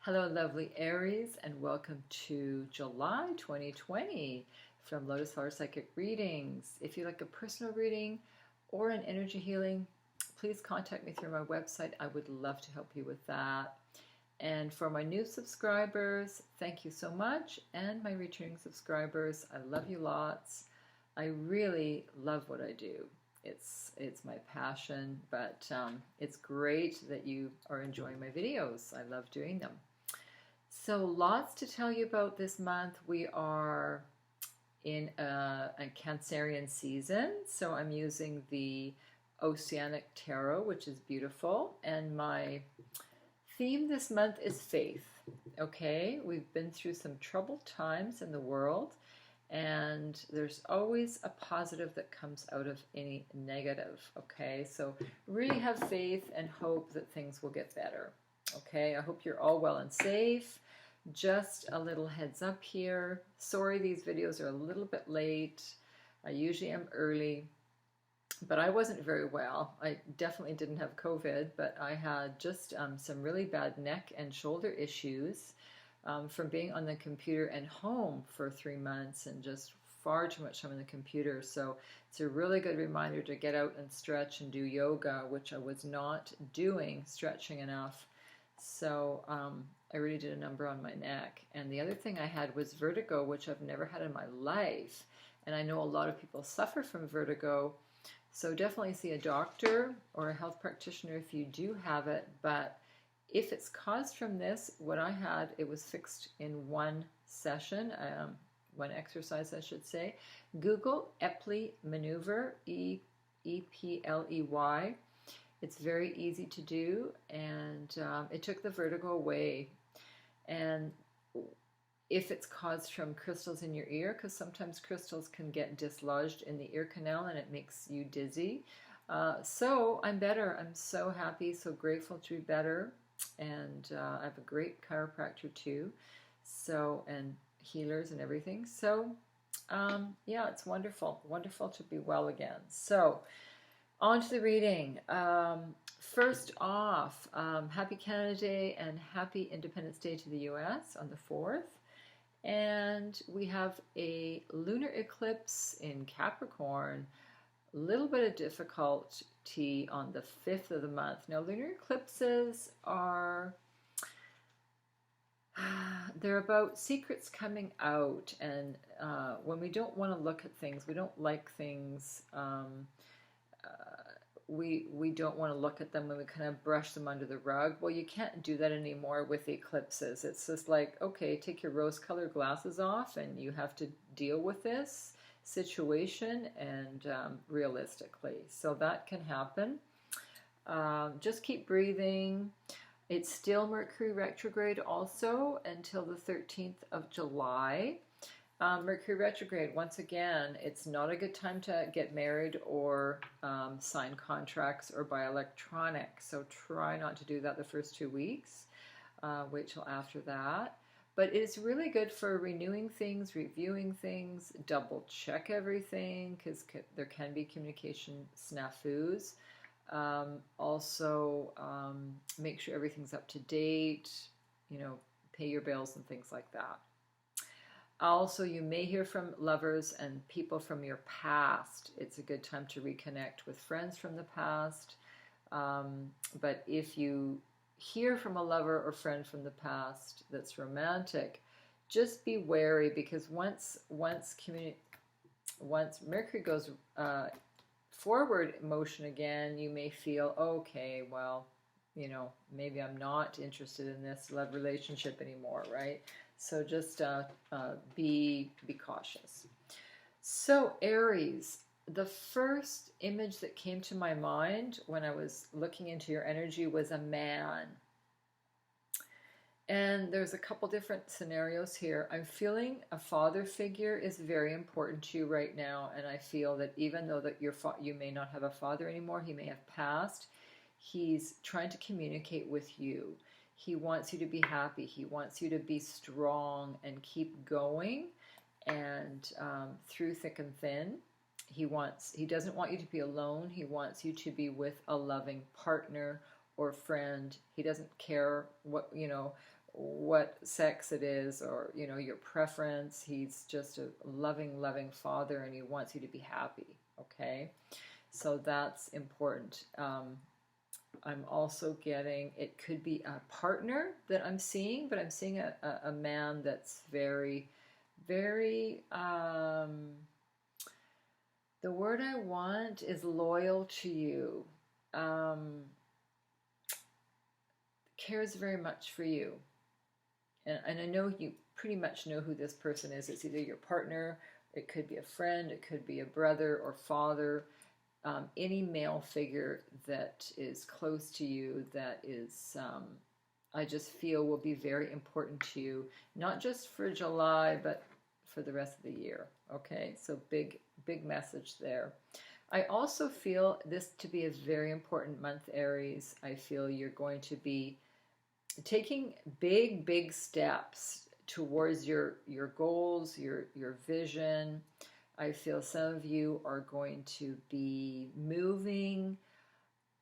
Hello, lovely Aries, and welcome to July 2020 from Lotus Flower Psychic Readings. If you like a personal reading or an energy healing, please contact me through my website. I would love to help you with that. And for my new subscribers, thank you so much. And my returning subscribers, I love you lots. I really love what I do. It's my passion, but it's great that you are enjoying my videos. I love doing them. So lots to tell you about this month. We are in a Cancerian season, so I'm using the Oceanic Tarot, which is beautiful, and my theme this month is faith. Okay, we've been through some troubled times in the world, and there's always a positive that comes out of any negative. Okay, so really have faith and hope that things will get better. Okay, I hope you're all well and safe. Just a little heads up here. Sorry, these videos are a little bit late. I usually am early, but I wasn't very well. I definitely didn't have COVID, but I had just some really bad neck and shoulder issues from being on the computer and home for 3 months and just far too much time on the computer. So it's a really good reminder to get out and stretch and do yoga, which I was not doing, stretching enough. So I really did a number on my neck. And the other thing I had was vertigo, which I've never had in my life. And I know a lot of people suffer from vertigo. So definitely see a doctor or a health practitioner if you do have it. But if it's caused from this, what I had, it was fixed in one session, one exercise, I should say. Google Epley maneuver, E-P-L-E-Y. It's very easy to do, and it took the vertigo away. And if it's caused from crystals in your ear, because sometimes crystals can get dislodged in the ear canal and it makes you dizzy. So I'm better. I'm so happy, so grateful to be better. And I have a great chiropractor too, so, and healers and everything. So yeah, it's wonderful, wonderful to be well again. So on to the reading. First off, happy Canada Day and happy Independence Day to the US on the 4th. And we have a lunar eclipse in Capricorn. A little bit of difficulty on the 5th of the month. Now, lunar eclipses are, they're about secrets coming out. And when we don't want to look at things, we don't like things, we don't want to look at them, and we kind of brush them under the rug. Well, you can't do that anymore with eclipses. It's just like, okay, take your rose-colored glasses off and you have to deal with this situation and realistically. So that can happen. Just keep breathing. It's still Mercury retrograde also until the 13th of July. Mercury retrograde, once again, it's not a good time to get married or sign contracts or buy electronics. So try not to do that the first 2 weeks. Wait till after that. But it's really good for renewing things, reviewing things, double check everything, because there can be communication snafus. Also, make sure everything's up to date, you know, pay your bills and things like that. Also, you may hear from lovers and people from your past. It's a good time to reconnect with friends from the past. But if you hear from a lover or friend from the past that's romantic, just be wary, because once Mercury goes forward motion again, you may feel, okay, well, you know, maybe I'm not interested in this love relationship anymore, right? So just be cautious. So Aries, the first image that came to my mind when I was looking into your energy was a man. And there's a couple different scenarios here. I'm feeling a father figure is very important to you right now, and I feel that even though that you may not have a father anymore, he may have passed, he's trying to communicate with you. He wants you to be happy. He wants you to be strong and keep going, and through thick and thin. He doesn't want you to be alone. He wants you to be with a loving partner or friend. He doesn't care what, you know, what sex it is, or your preference. He's just a loving father, and he wants you to be happy. Okay, so that's important. I'm also getting, it could be a partner that I'm seeing, but I'm seeing a man that's very, very, the word I want is loyal to you, cares very much for you. And I know you pretty much know who this person is. It's either your partner, it could be a friend, it could be a brother or father, any male figure that is close to you, that is, I just feel will be very important to you, not just for July, but for the rest of the year. Okay, so big message there. I also feel this to be a very important month, Aries. I feel you're going to be taking big steps towards your goals, your vision. I feel some of you are going to be moving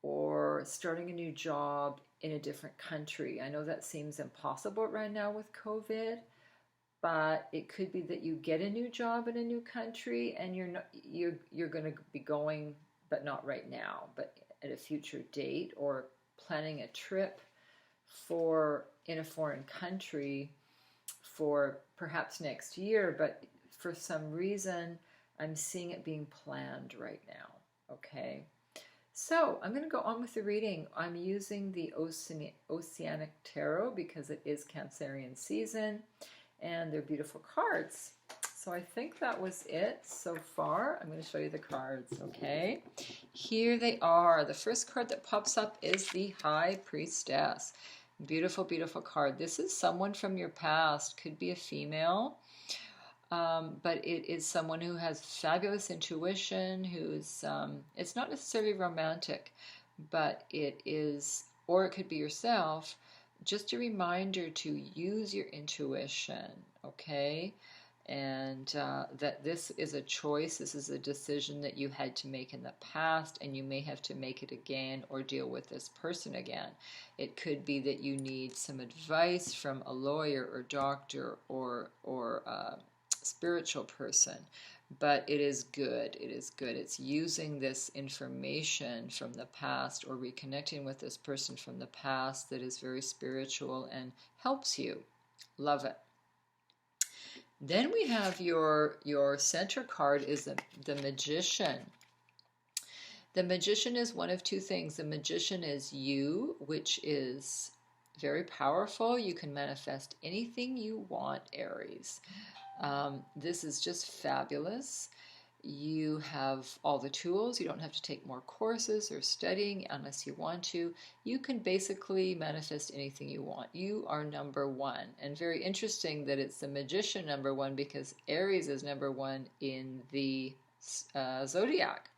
or starting a new job in a different country. I know that seems impossible right now with COVID, but it could be that you get a new job in a new country, and you're going to be going, but not right now, but at a future date, or planning a trip in a foreign country for perhaps next year, but for some reason I'm seeing it being planned right now. Okay, so I'm going to go on with the reading. I'm using the Oceanic Tarot because it is Cancerian season, and they're beautiful cards. So I think that was it so far. I'm going to show you the cards, okay? Here they are. The first card that pops up is the High Priestess. Beautiful card. This is someone from your past. Could be a female, but it is someone who has fabulous intuition, who's, it's not necessarily romantic, but it is, or it could be yourself. Just a reminder to use your intuition, okay? And that this is a choice, this is a decision that you had to make in the past, and you may have to make it again or deal with this person again. It could be that you need some advice from a lawyer or doctor or spiritual person, but it is good. It is good. It's using this information from the past or reconnecting with this person from the past that is very spiritual and helps you. Love it. Then we have your center card is the Magician. The Magician is one of two things. The Magician is you, which is very powerful. You can manifest anything you want, Aries. This is just fabulous. You have all the tools. You don't have to take more courses or studying unless you want to. You can basically manifest anything you want. You are number one. And very interesting that it's the Magician number one, because Aries is number one in the zodiac.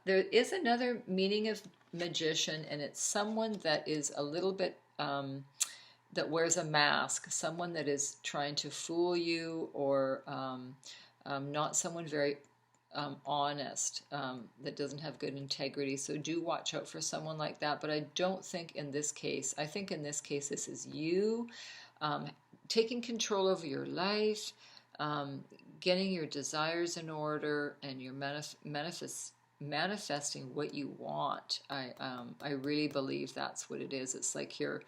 There is another meaning of Magician, and it's someone that is a little bit that wears a mask, someone that is trying to fool you, or not someone very honest, that doesn't have good integrity. So do watch out for someone like that. But I don't think in this case, I think in this case this is you taking control over your life, getting your desires in order, and you're manifesting what you want. I really believe that's what it is. It's like you're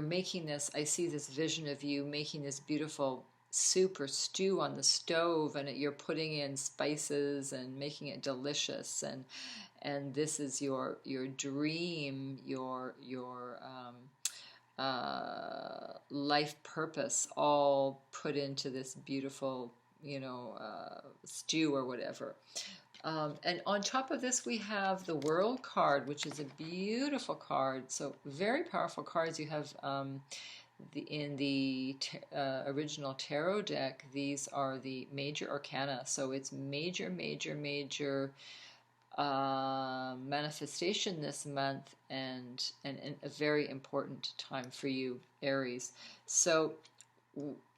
making this, I see this vision of you making this beautiful soup or stew on the stove, and you're putting in spices and making it delicious, and this is your dream, your life purpose, all put into this beautiful stew or whatever. And on top of this, we have the World card, which is a beautiful card. So very powerful cards. You have in the original tarot deck, these are the major arcana. So it's major manifestation this month, and a very important time for you, Aries. So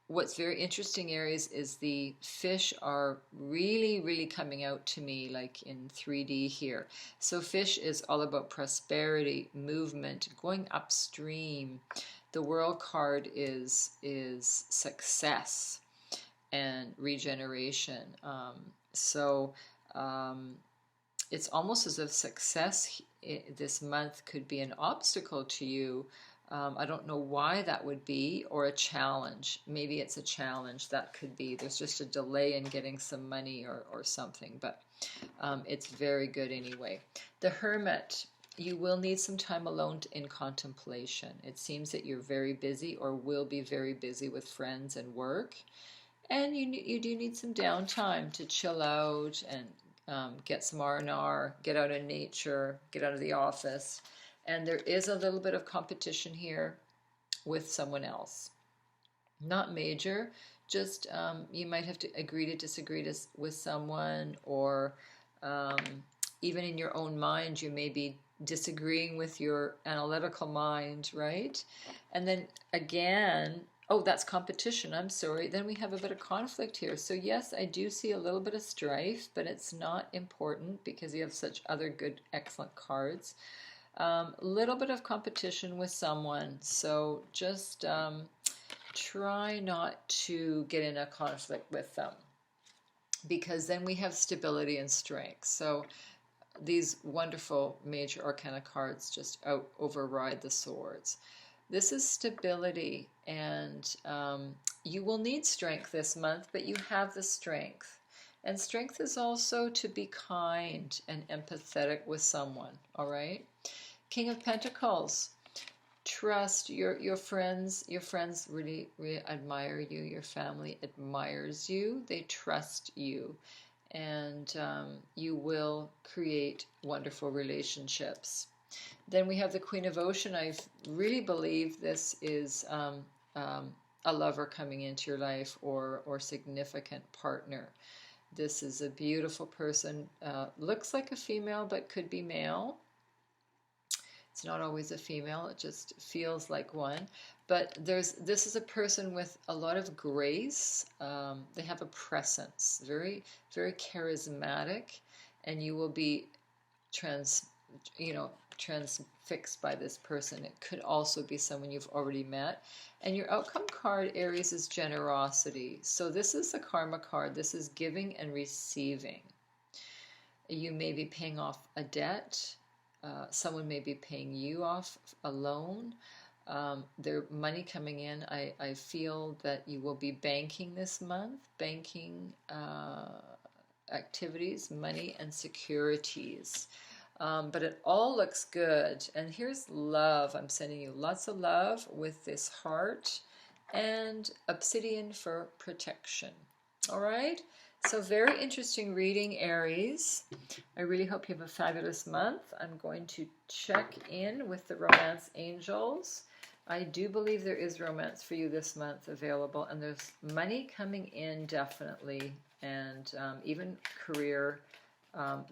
what's very interesting, Aries, is the fish are really coming out to me like in 3D here. So fish is all about prosperity, movement, going upstream. The World card is success and regeneration. So it's almost as if success this month could be an obstacle to you. I don't know why that would be, or a challenge. Maybe it's a challenge. That could be. There's just a delay in getting some money or something, but it's very good anyway. The Hermit, you will need some time alone in contemplation. It seems that you're very busy or will be very busy with friends and work. And you do need some downtime to chill out and get some R&R, get out in nature, get out of the office. And there is a little bit of competition here with someone else. Not major, just you might have to agree to disagree with someone, or even in your own mind, you may be disagreeing with your analytical mind, right? And then again, oh, that's competition. I'm sorry. Then we have a bit of conflict here. So yes, I do see a little bit of strife, but it's not important because you have such other good, excellent cards. Little bit of competition with someone. So just try not to get in a conflict with them, because then we have stability and strength. So these wonderful major arcana cards just override the swords. This is stability, and you will need strength this month, but you have the strength. And strength is also to be kind and empathetic with someone, all right? King of Pentacles, trust your friends. Your friends really, really admire you. Your family admires you. They trust you. And you will create wonderful relationships. Then we have the Queen of Ocean. I really believe this is a lover coming into your life, or significant partner. This is a beautiful person. Looks like a female, but could be male. It's not always a female. It just feels like one. But this is a person with a lot of grace. They have a presence, very, very charismatic, and you will be transfixed by this person. It could also be someone you've already met. And your outcome card, Aries, is generosity. So this is the karma card. This is giving and receiving. You may be paying off a debt. Someone may be paying you off a loan. There's money coming in. I feel that you will be banking this month. Banking activities, money, and securities. But it all looks good. And here's love. I'm sending you lots of love with this heart and obsidian for protection. All right? So very interesting reading, Aries. I really hope you have a fabulous month. I'm going to check in with the romance angels. I do believe there is romance for you this month available, and there's money coming in definitely, and even career.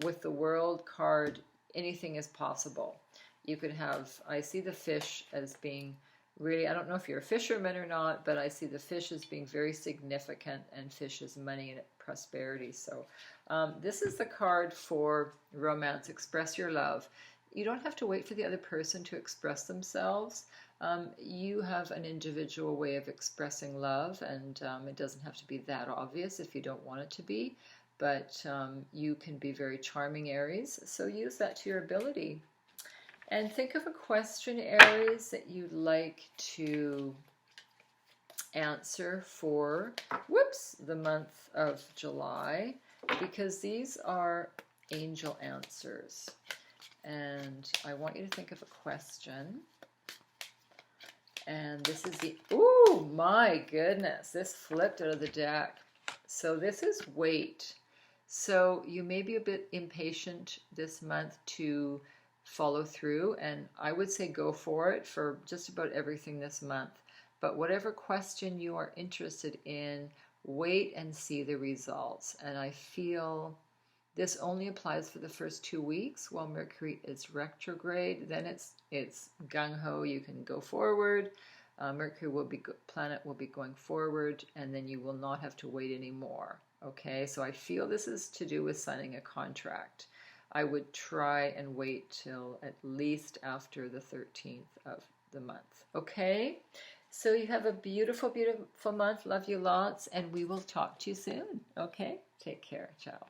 With the World card, anything is possible. You could have, I see the fish as being really, I don't know if you're a fisherman or not, but I see the fish as being very significant, and fish is money and prosperity. So this is the card for romance. Express your love. You don't have to wait for the other person to express themselves. You have an individual way of expressing love, and it doesn't have to be that obvious if you don't want it to be, but you can be very charming, Aries, so use that to your ability. And think of a question, Aries, that you'd like to answer for, the month of July, because these are angel answers. And I want you to think of a question. And this is the, oh my goodness, this flipped out of the deck. So this is wait. So you may be a bit impatient this month to follow through, and I would say go for it for just about everything this month. But whatever question you are interested in, wait and see the results. And I feel this only applies for the first 2 weeks while Mercury is retrograde. Then it's gung-ho, you can go forward. Mercury planet will be going forward, and then you will not have to wait anymore. Okay, so I feel this is to do with signing a contract. I would try and wait till at least after the 13th of the month. Okay? So you have a beautiful, beautiful month. Love you lots, and we will talk to you soon. Okay? Take care. Ciao.